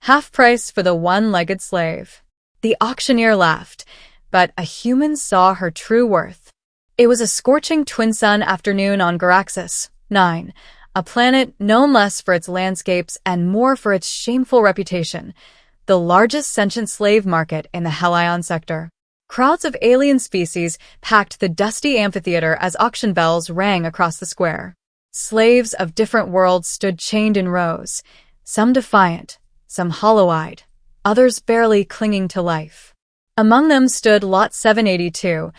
Half price for the one-legged slave. The auctioneer laughed, but a human saw her true worth. It was a scorching twin-sun afternoon on Garaxis 9, a planet known less for its landscapes and more for its shameful reputation, the largest sentient slave market in the Helion sector. Crowds of alien species packed the dusty amphitheater as auction bells rang across the square. Slaves of different worlds stood chained in rows, some defiant, some hollow-eyed, others barely clinging to life. Among them stood Lot 782,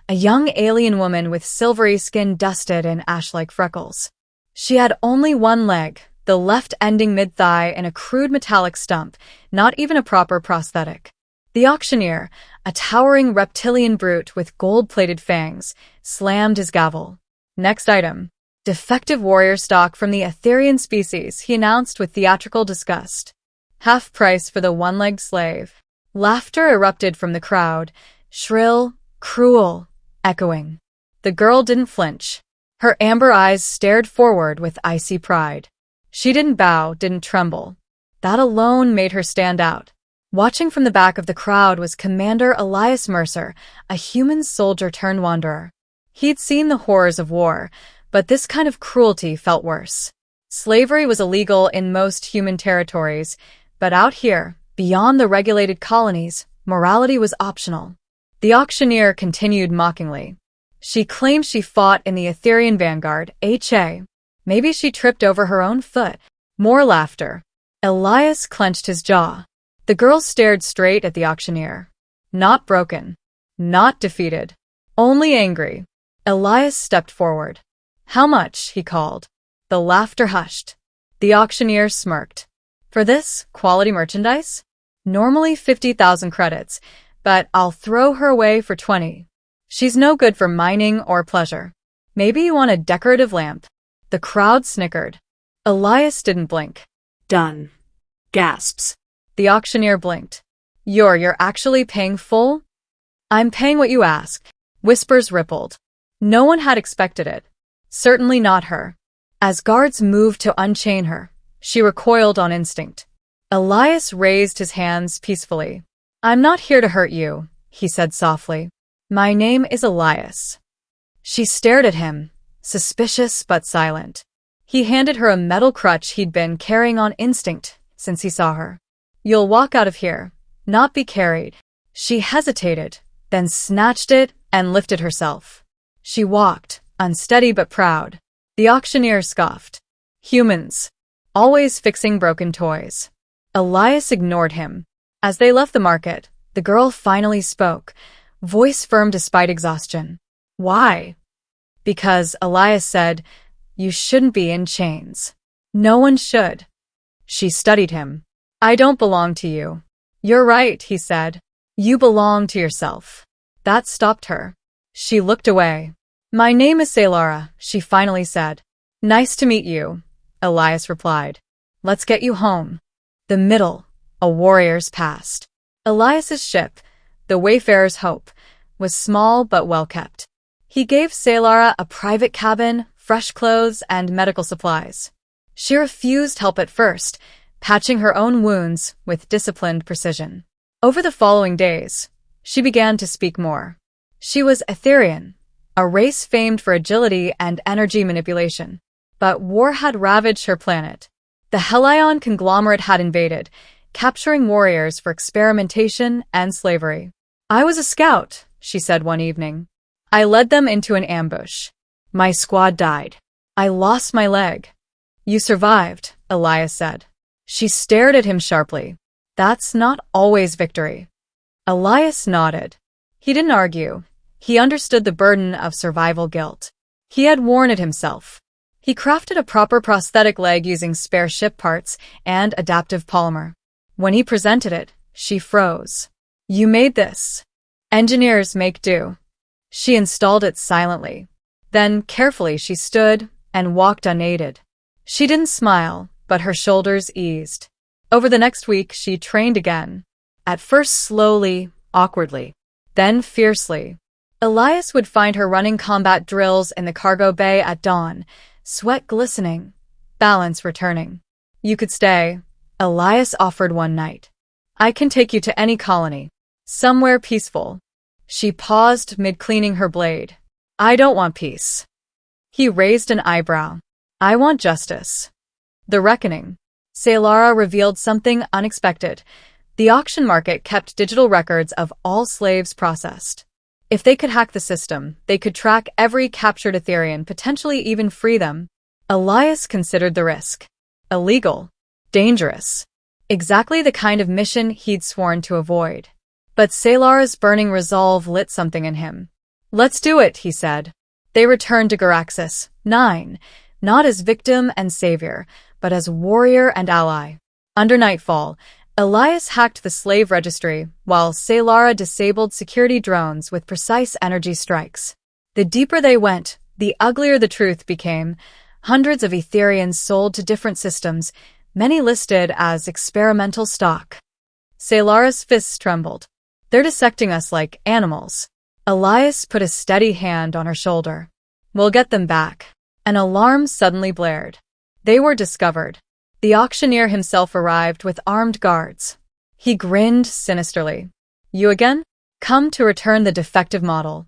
a young alien woman with silvery skin dusted in ash-like freckles. She had only one leg, the left ending mid-thigh in a crude metallic stump, not even a proper prosthetic. The auctioneer, a towering reptilian brute with gold-plated fangs, slammed his gavel. Next item. Defective warrior stock from the Etherian species, he announced with theatrical disgust. Half price for the one-legged slave. Laughter erupted from the crowd, shrill, cruel, echoing. The girl didn't flinch. Her amber eyes stared forward with icy pride. She didn't bow, didn't tremble. That alone made her stand out. Watching from the back of the crowd was Commander Elias Mercer, a human soldier-turned-wanderer. He'd seen the horrors of war, but this kind of cruelty felt worse. Slavery was illegal in most human territories, but out here, beyond the regulated colonies, morality was optional. The auctioneer continued mockingly. She claimed she fought in the Etherian Vanguard, HA. Maybe she tripped over her own foot. More laughter. Elias clenched his jaw. The girl stared straight at the auctioneer. Not broken. Not defeated. Only angry. Elias stepped forward. How much? He called. The laughter hushed. The auctioneer smirked. For this, quality merchandise? Normally 50,000 credits, but I'll throw her away for 20. She's no good for mining or pleasure. Maybe you want a decorative lamp. The crowd snickered. Elias didn't blink. Done. Gasps. The auctioneer blinked. You're actually paying full? I'm paying what you asked. Whispers rippled. No one had expected it. Certainly not her. As guards moved to unchain her, she recoiled on instinct. Elias raised his hands peacefully. I'm not here to hurt you, he said softly. My name is Elias. She stared at him, suspicious but silent. He handed her a metal crutch he'd been carrying on instinct since he saw her. You'll walk out of here, not be carried. She hesitated, then snatched it and lifted herself. She walked, unsteady but proud. The auctioneer scoffed. Humans. Always fixing broken toys. Elias ignored him. As they left the market, the girl finally spoke, voice firm despite exhaustion. Why? Because, Elias said, you shouldn't be in chains. No one should. She studied him. I don't belong to you. You're right, he said. You belong to yourself. That stopped her. She looked away. My name is Saylara, she finally said. Nice to meet you, Elias replied. Let's get you home. The middle, a warrior's past. Elias's ship, the Wayfarer's Hope, was small but well kept. He gave Saylara a private cabin, fresh clothes, and medical supplies. She refused help at first, patching her own wounds with disciplined precision. Over the following days, she began to speak more. She was Etherian, a race famed for agility and energy manipulation. But war had ravaged her planet. The Helion conglomerate had invaded, capturing warriors for experimentation and slavery. I was a scout, she said one evening. I led them into an ambush. My squad died. I lost my leg. You survived, Elias said. She stared at him sharply. That's not always victory. Elias nodded. He didn't argue. He understood the burden of survival guilt. He had worn it himself. He crafted a proper prosthetic leg using spare ship parts and adaptive polymer. When he presented it, she froze. You made this. Engineers make do. She installed it silently. Then, carefully, she stood and walked unaided. She didn't smile, but her shoulders eased. Over the next week, she trained again. At first slowly, awkwardly, then fiercely. Elias would find her running combat drills in the cargo bay at dawn, sweat glistening, balance returning. You could stay, Elias offered one night. I can take you to any colony. Somewhere peaceful. She paused mid-cleaning her blade. I don't want peace. He raised an eyebrow. I want justice. The reckoning. Saylara revealed something unexpected. The auction market kept digital records of all slaves processed. If they could hack the system, they could track every captured Etherian, potentially even free them. Elias considered the risk. Illegal. Dangerous. Exactly the kind of mission he'd sworn to avoid. But Saylara's burning resolve lit something in him. Let's do it, he said. They returned to Garaxis 9, not as victim and savior, but as warrior and ally. Under nightfall, Elias hacked the slave registry, while Saylara disabled security drones with precise energy strikes. The deeper they went, the uglier the truth became. Hundreds of Etherians sold to different systems, many listed as experimental stock. Saylara's fists trembled. They're dissecting us like animals. Elias put a steady hand on her shoulder. We'll get them back. An alarm suddenly blared. They were discovered. The auctioneer himself arrived with armed guards. He grinned sinisterly. You again? Come to return the defective model.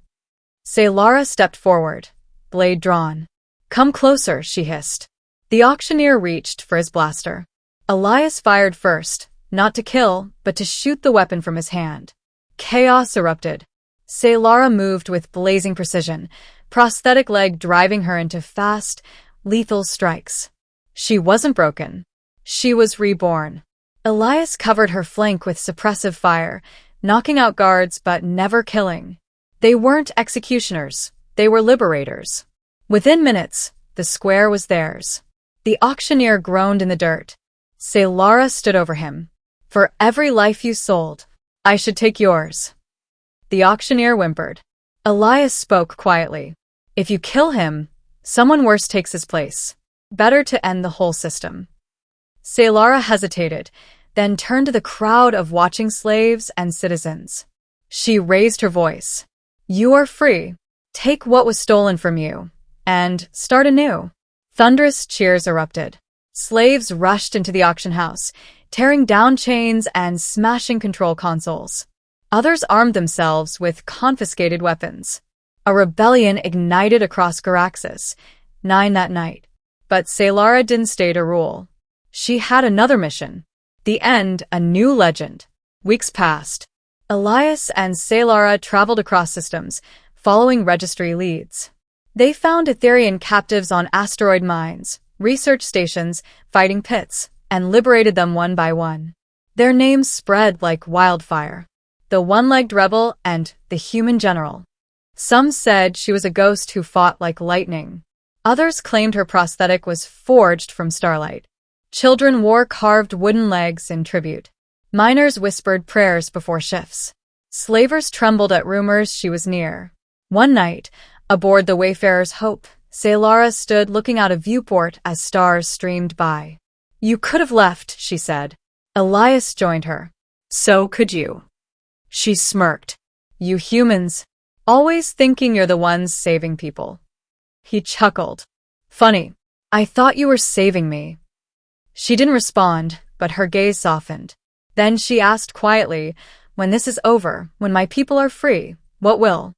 Saylara stepped forward, blade drawn. Come closer, she hissed. The auctioneer reached for his blaster. Elias fired first, not to kill, but to shoot the weapon from his hand. Chaos erupted. Saylara moved with blazing precision, prosthetic leg driving her into fast, lethal strikes. She wasn't broken. She was reborn. Elias covered her flank with suppressive fire, knocking out guards but never killing. They weren't executioners, they were liberators. Within minutes, the square was theirs. The auctioneer groaned in the dirt. Saylara stood over him. For every life you sold, I should take yours. The auctioneer whimpered. Elias spoke quietly. If you kill him, someone worse takes his place. Better to end the whole system. Saylara hesitated, then turned to the crowd of watching slaves and citizens. She raised her voice. You are free. Take what was stolen from you, and start anew. Thunderous cheers erupted. Slaves rushed into the auction house, tearing down chains and smashing control consoles. Others armed themselves with confiscated weapons. A rebellion ignited across Garaxis 9 that night. But Saylara didn't stay to rule. She had another mission. The end, a new legend. Weeks passed. Elias and Saylara traveled across systems, following registry leads. They found Etherian captives on asteroid mines, research stations, fighting pits, and liberated them one by one. Their names spread like wildfire. The one-legged rebel and the human general. Some said she was a ghost who fought like lightning. Others claimed her prosthetic was forged from starlight. Children wore carved wooden legs in tribute. Miners whispered prayers before shifts. Slavers trembled at rumors she was near. One night, aboard the Wayfarer's Hope, Saylara stood looking out a viewport as stars streamed by. You could have left, she said. Elias joined her. So could you. She smirked. You humans, always thinking you're the ones saving people. He chuckled. Funny. I thought you were saving me. She didn't respond, but her gaze softened. Then she asked quietly, when this is over, when my people are free, what will?